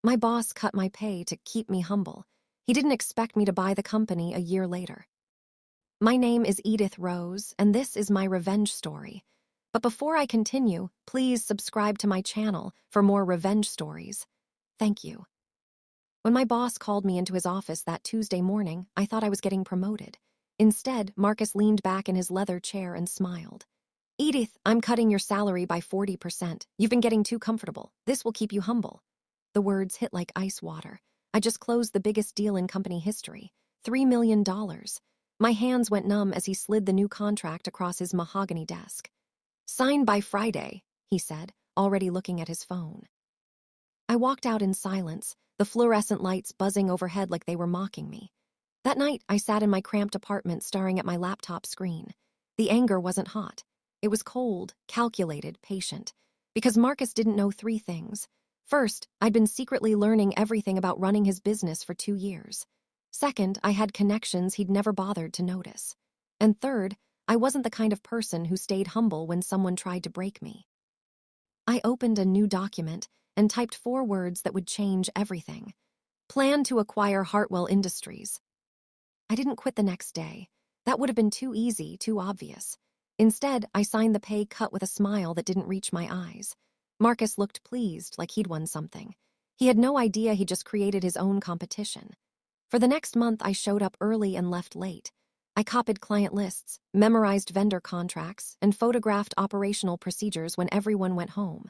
My boss cut my pay to keep me humble. He didn't expect me to buy the company a year later. My name is Edith Rose, and this is my revenge story. But before I continue, please subscribe to my channel for more revenge stories. Thank you. When my boss called me into his office that Tuesday morning, I thought I was getting promoted. Instead, Marcus leaned back in his leather chair and smiled. Edith, I'm cutting your salary by 40%. You've been getting too comfortable. This will keep you humble. The words hit like ice water. I just closed the biggest deal in company history, $3 million. My hands went numb as he slid the new contract across his mahogany desk. Sign by Friday, he said, already looking at his phone. I walked out in silence, the fluorescent lights buzzing overhead like they were mocking me. That night, I sat in my cramped apartment staring at my laptop screen. The anger wasn't hot. It was cold, calculated, patient. Because Marcus didn't know three things. First, I'd been secretly learning everything about running his business for 2 years. Second, I had connections he'd never bothered to notice. And third, I wasn't the kind of person who stayed humble when someone tried to break me. I opened a new document and typed 4 words that would change everything. Plan to acquire Hartwell Industries. I didn't quit the next day. That would have been too easy, too obvious. Instead, I signed the pay cut with a smile that didn't reach my eyes. Marcus looked pleased, like he'd won something. He had no idea he just created his own competition. For the next month, I showed up early and left late. I copied client lists, memorized vendor contracts, and photographed operational procedures when everyone went home.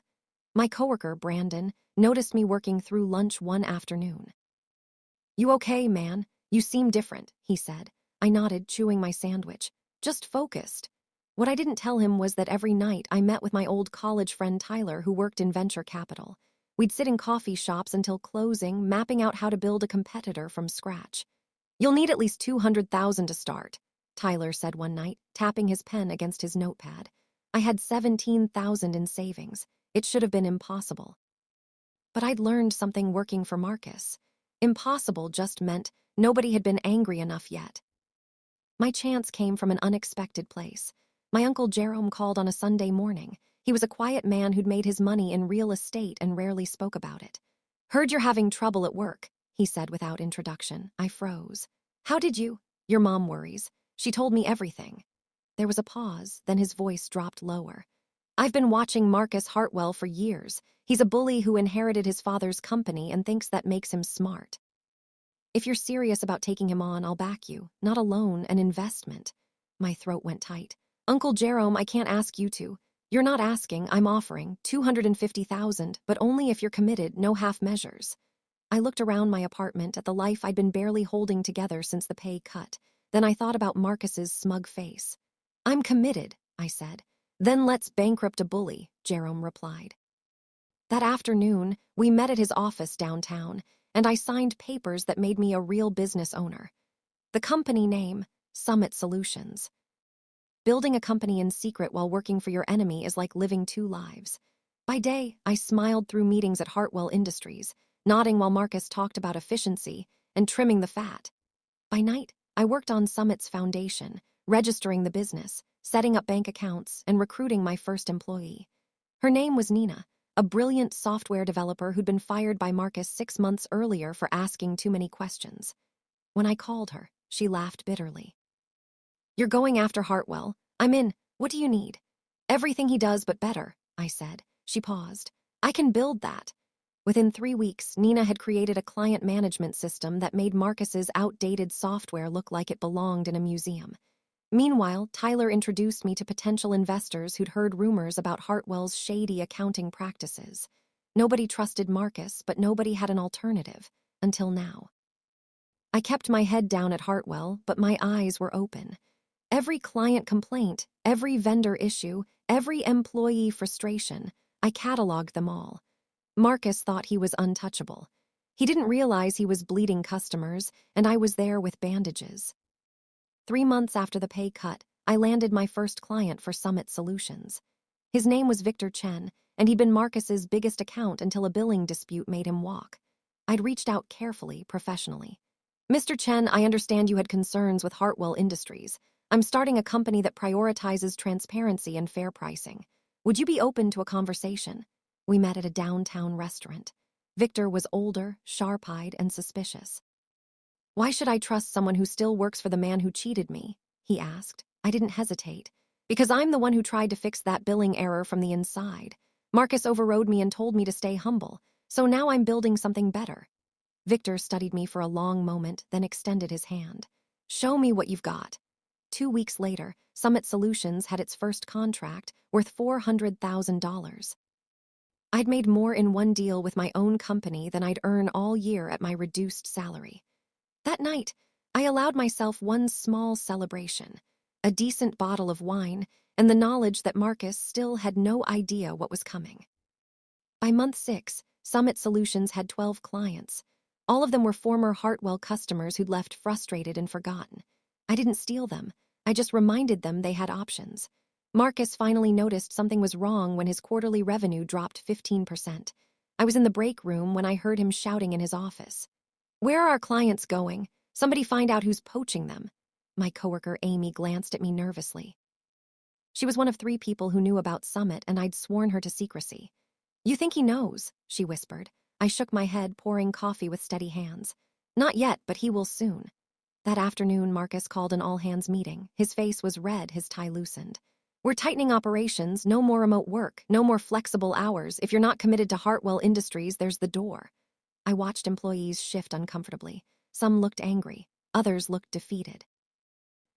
My coworker, Brandon, noticed me working through lunch one afternoon. You okay, man? You seem different, he said. I nodded, chewing my sandwich. Just focused. What I didn't tell him was that every night I met with my old college friend Tyler, who worked in venture capital. We'd sit in coffee shops until closing, mapping out how to build a competitor from scratch. You'll need at least $200,000 to start, Tyler said one night, tapping his pen against his notepad. I had $17,000 in savings. It should have been impossible. But I'd learned something working for Marcus. Impossible just meant nobody had been angry enough yet. My chance came from an unexpected place. My Uncle Jerome called on a Sunday morning. He was a quiet man who'd made his money in real estate and rarely spoke about it. Heard you're having trouble at work, he said without introduction. I froze. How did you? Your mom worries. She told me everything. There was a pause, then his voice dropped lower. I've been watching Marcus Hartwell for years. He's a bully who inherited his father's company and thinks that makes him smart. If you're serious about taking him on, I'll back you. Not a loan, an investment. My throat went tight. Uncle Jerome, I can't ask you to. You're not asking, I'm offering. $250,000, but only if you're committed, no half measures. I looked around my apartment at the life I'd been barely holding together since the pay cut. Then I thought about Marcus's smug face. I'm committed, I said. Then let's bankrupt a bully, Jerome replied. That afternoon, we met at his office downtown, and I signed papers that made me a real business owner. The company name, Summit Solutions. Building a company in secret while working for your enemy is like living 2 lives. By day, I smiled through meetings at Hartwell Industries, nodding while Marcus talked about efficiency and trimming the fat. By night, I worked on Summit's foundation, registering the business, setting up bank accounts, and recruiting my first employee. Her name was Nina, a brilliant software developer who'd been fired by Marcus 6 months earlier for asking too many questions. When I called her, she laughed bitterly. You're going after Hartwell. I'm in. What do you need? Everything he does, but better, I said. She paused. I can build that. Within 3 weeks, Nina had created a client management system that made Marcus's outdated software look like it belonged in a museum. Meanwhile, Tyler introduced me to potential investors who'd heard rumors about Hartwell's shady accounting practices. Nobody trusted Marcus, but nobody had an alternative, until now. I kept my head down at Hartwell, but my eyes were open. Every client complaint, every vendor issue, every employee frustration, I cataloged them all. Marcus thought he was untouchable. He didn't realize he was bleeding customers, and I was there with bandages. 3 months after the pay cut, I landed my first client for Summit Solutions. His name was Victor Chen, and he'd been Marcus's biggest account until a billing dispute made him walk. I'd reached out carefully, professionally. Mr. Chen, I understand you had concerns with Hartwell Industries. I'm starting a company that prioritizes transparency and fair pricing. Would you be open to a conversation? We met at a downtown restaurant. Victor was older, sharp-eyed, and suspicious. "Why should I trust someone who still works for the man who cheated me?" he asked. I didn't hesitate. "Because I'm the one who tried to fix that billing error from the inside. Marcus overrode me and told me to stay humble, so now I'm building something better." Victor studied me for a long moment, then extended his hand. "Show me what you've got." 2 weeks later, Summit Solutions had its first contract, worth $400,000. I'd made more in one deal with my own company than I'd earn all year at my reduced salary. That night, I allowed myself one small celebration, a decent bottle of wine, and the knowledge that Marcus still had no idea what was coming. By month 6, Summit Solutions had 12 clients. All of them were former Hartwell customers who'd left frustrated and forgotten. I didn't steal them. I just reminded them they had options. Marcus finally noticed something was wrong when his quarterly revenue dropped 15%. I was in the break room when I heard him shouting in his office. "Where are our clients going? Somebody find out who's poaching them." My coworker Amy glanced at me nervously. She was one of 3 people who knew about Summit, and I'd sworn her to secrecy. "You think he knows?" she whispered. I shook my head, pouring coffee with steady hands. "Not yet, but he will soon." That afternoon, Marcus called an all-hands meeting. His face was red, his tie loosened. "We're tightening operations, no more remote work, no more flexible hours. If you're not committed to Hartwell Industries, there's the door." I watched employees shift uncomfortably. Some looked angry, others looked defeated.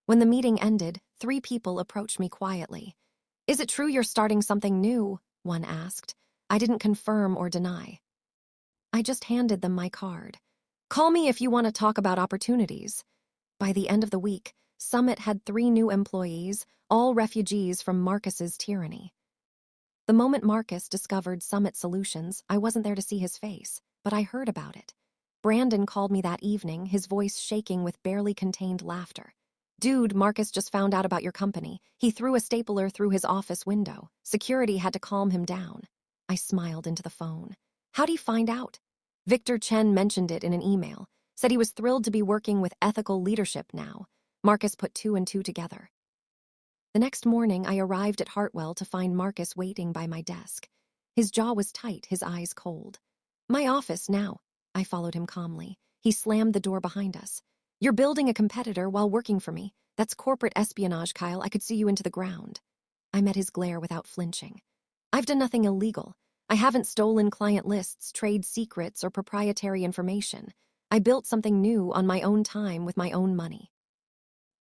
When the meeting ended, 3 people approached me quietly. "Is it true you're starting something new?" one asked. I didn't confirm or deny. I just handed them my card. "Call me if you want to talk about opportunities." By the end of the week, Summit had 3 new employees, all refugees from Marcus's tyranny. The moment Marcus discovered Summit Solutions, I wasn't there to see his face, but I heard about it. Brandon called me that evening, his voice shaking with barely contained laughter. "Dude, Marcus just found out about your company. He threw a stapler through his office window. Security had to calm him down." I smiled into the phone. "How'd he find out?" "Victor Chen mentioned it in an email. Said he was thrilled to be working with ethical leadership now." Marcus put 2 and 2 together. The next morning, I arrived at Hartwell to find Marcus waiting by my desk. His jaw was tight, his eyes cold. "My office now." I followed him calmly. He slammed the door behind us. "You're building a competitor while working for me. That's corporate espionage, Kyle. I could see you into the ground." I met his glare without flinching. "I've done nothing illegal. I haven't stolen client lists, trade secrets, or proprietary information. I built something new on my own time with my own money."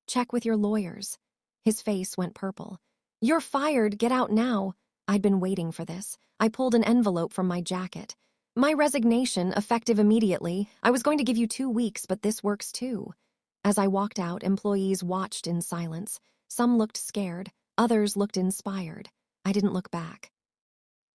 "Check with your lawyers." His face went purple. "You're fired. Get out now." I'd been waiting for this. I pulled an envelope from my jacket. "My resignation, effective immediately. I was going to give you 2 weeks, but this works too." As I walked out, employees watched in silence. Some looked scared, others looked inspired. I didn't look back.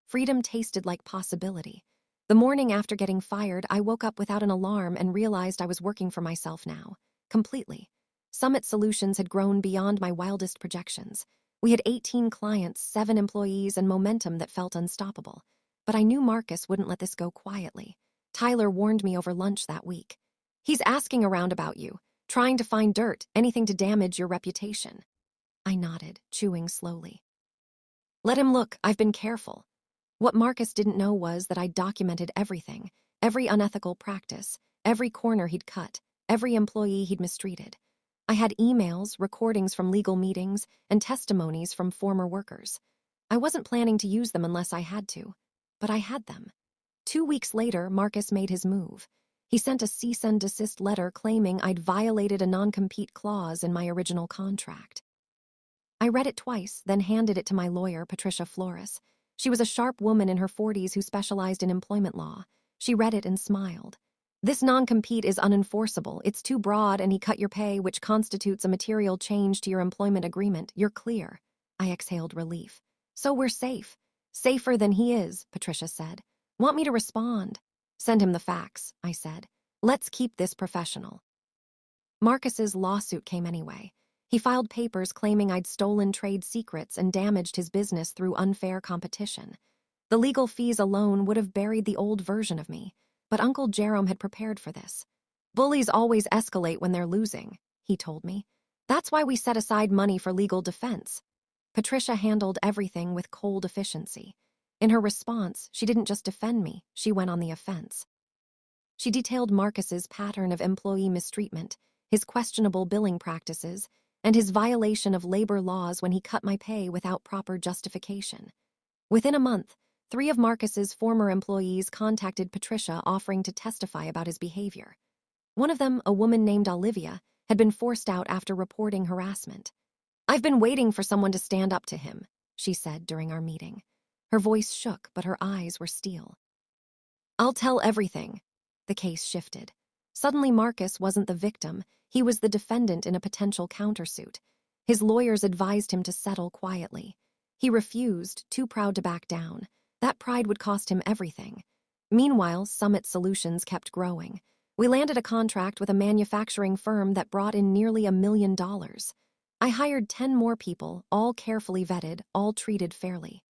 Freedom tasted like possibility. The morning after getting fired, I woke up without an alarm and realized I was working for myself now. Completely. Summit Solutions had grown beyond my wildest projections. We had 18 clients, 7 employees, and momentum that felt unstoppable. But I knew Marcus wouldn't let this go quietly. Tyler warned me over lunch that week. "He's asking around about you, trying to find dirt, anything to damage your reputation." I nodded, chewing slowly. "Let him look. I've been careful." What Marcus didn't know was that I'd documented everything, every unethical practice, every corner he'd cut, every employee he'd mistreated. I had emails, recordings from legal meetings, and testimonies from former workers. I wasn't planning to use them unless I had to, but I had them. 2 weeks later, Marcus made his move. He sent a cease and desist letter claiming I'd violated a non-compete clause in my original contract. I read it twice, then handed it to my lawyer, Patricia Flores. She was a sharp woman in her 40s who specialized in employment law. She read it and smiled. "This non-compete is unenforceable. It's too broad, and he cut your pay, which constitutes a material change to your employment agreement. You're clear." I exhaled relief. "So we're safe." "Safer than he is," Patricia said. "Want me to respond?" "Send him the facts," I said. "Let's keep this professional." Marcus's lawsuit came anyway. He filed papers claiming I'd stolen trade secrets and damaged his business through unfair competition. The legal fees alone would have buried the old version of me, but Uncle Jerome had prepared for this. "Bullies always escalate when they're losing," he told me. "That's why we set aside money for legal defense." Patricia handled everything with cold efficiency. In her response, she didn't just defend me, she went on the offense. She detailed Marcus's pattern of employee mistreatment, his questionable billing practices, and his violation of labor laws when he cut my pay without proper justification. Within a month, 3 of Marcus's former employees contacted Patricia offering to testify about his behavior. One of them, a woman named Olivia, had been forced out after reporting harassment. "I've been waiting for someone to stand up to him," she said during our meeting. Her voice shook, but her eyes were steel. "I'll tell everything." The case shifted. Suddenly Marcus wasn't the victim, he was the defendant in a potential countersuit. His lawyers advised him to settle quietly. He refused, too proud to back down. That pride would cost him everything. Meanwhile, Summit Solutions kept growing. We landed a contract with a manufacturing firm that brought in nearly $1 million. I hired 10 more people, all carefully vetted, all treated fairly.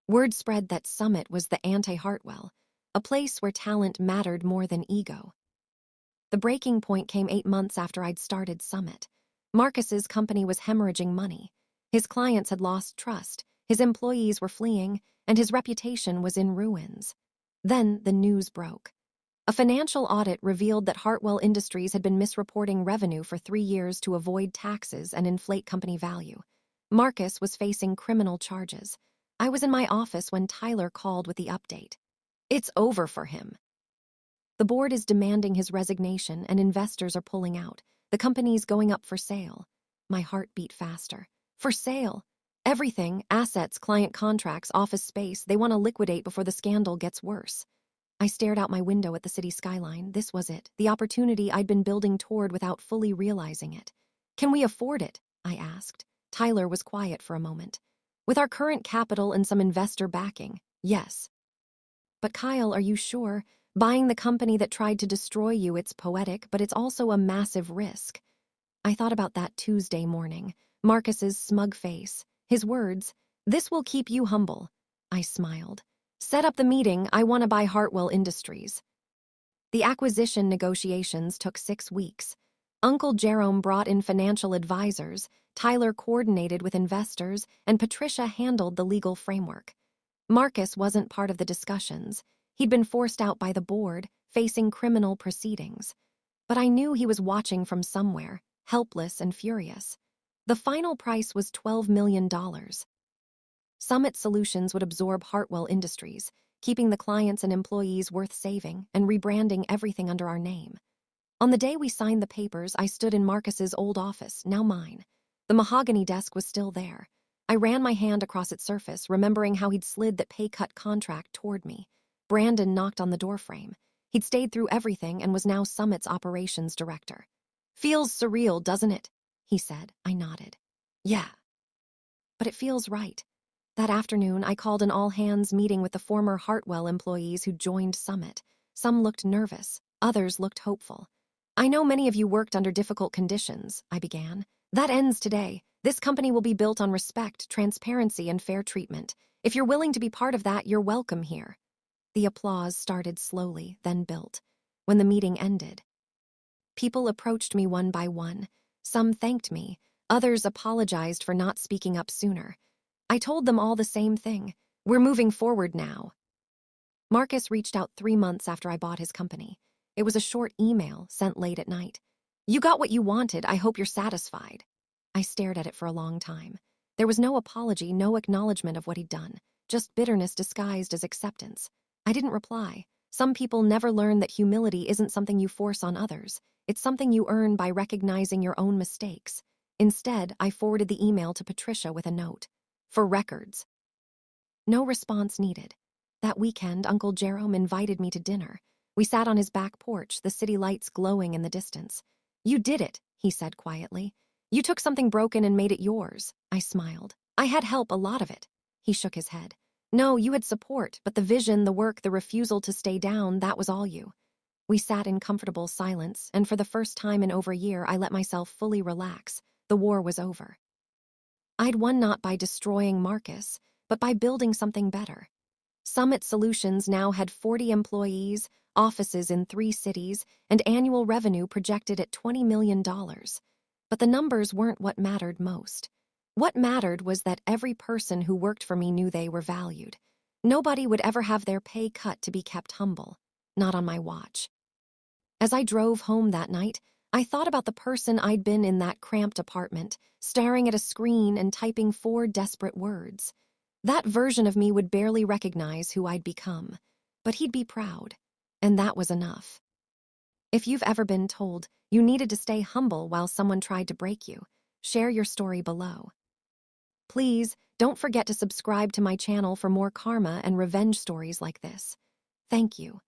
Word spread that Summit was the anti-Hartwell, a place where talent mattered more than ego. The breaking point came 8 months after I'd started Summit. Marcus's company was hemorrhaging money. His clients had lost trust, his employees were fleeing, and his reputation was in ruins. Then the news broke. A financial audit revealed that Hartwell Industries had been misreporting revenue for 3 years to avoid taxes and inflate company value. Marcus was facing criminal charges. I was in my office when Tyler called with the update. "It's over for him. The board is demanding his resignation and investors are pulling out. The company's going up for sale." My heart beat faster. For sale? Everything, assets, client contracts, office space, they want to liquidate before the scandal gets worse. I stared out my window at the city skyline. This was it, the opportunity I'd been building toward without fully realizing it. "Can we afford it?" I asked. Tyler was quiet for a moment. "With our current capital and some investor backing, yes." "But Kyle, are you sure? Buying the company that tried to destroy you, it's poetic, but it's also a massive risk." I thought about that Tuesday morning, Marcus's smug face, his words, "This will keep you humble." I smiled. "Set up the meeting, I want to buy Hartwell Industries." The acquisition negotiations took 6 weeks. Uncle Jerome brought in financial advisors, Tyler coordinated with investors, and Patricia handled the legal framework. Marcus wasn't part of the discussions. He'd been forced out by the board, facing criminal proceedings. But I knew he was watching from somewhere, helpless and furious. The final price was $12 million. Summit Solutions would absorb Hartwell Industries, keeping the clients and employees worth saving and rebranding everything under our name. On the day we signed the papers, I stood in Marcus's old office, now mine. The mahogany desk was still there. I ran my hand across its surface, remembering how he'd slid that pay cut contract toward me. Brandon knocked on the doorframe. He'd stayed through everything and was now Summit's operations director. "Feels surreal, doesn't it?" he said. I nodded. "Yeah. But it feels right." That afternoon, I called an all-hands meeting with the former Hartwell employees who joined Summit. Some looked nervous, others looked hopeful. "I know many of you worked under difficult conditions," I began. "That ends today. This company will be built on respect, transparency, and fair treatment. If you're willing to be part of that, you're welcome here." The applause started slowly, then built. When the meeting ended, people approached me one by one. Some thanked me, others apologized for not speaking up sooner. I told them all the same thing. We're moving forward now. Marcus reached out 3 months after I bought his company. It was a short email sent late at night. "You got what you wanted. I hope you're satisfied." I stared at it for a long time. There was no apology, no acknowledgement of what he'd done, just bitterness disguised as acceptance. I didn't reply. Some people never learn that humility isn't something you force on others. It's something you earn by recognizing your own mistakes. Instead, I forwarded the email to Patricia with a note. "For records." No response needed. That weekend, Uncle Jerome invited me to dinner. We sat on his back porch, the city lights glowing in the distance. "You did it," he said quietly. "You took something broken and made it yours." I smiled. "I had help, a lot of it." He shook his head. "No, you had support, but the vision, the work, the refusal to stay down, that was all you." We sat in comfortable silence, and for the first time in over a year, I let myself fully relax. The war was over. I'd won not by destroying Marcus, but by building something better. Summit Solutions now had 40 employees, offices in 3 cities, and annual revenue projected at $20 million. But the numbers weren't what mattered most. What mattered was that every person who worked for me knew they were valued. Nobody would ever have their pay cut to be kept humble, not on my watch. As I drove home that night, I thought about the person I'd been in that cramped apartment, staring at a screen and typing 4 desperate words. That version of me would barely recognize who I'd become, but he'd be proud, and that was enough. If you've ever been told you needed to stay humble while someone tried to break you, share your story below. Please don't forget to subscribe to my channel for more karma and revenge stories like this. Thank you.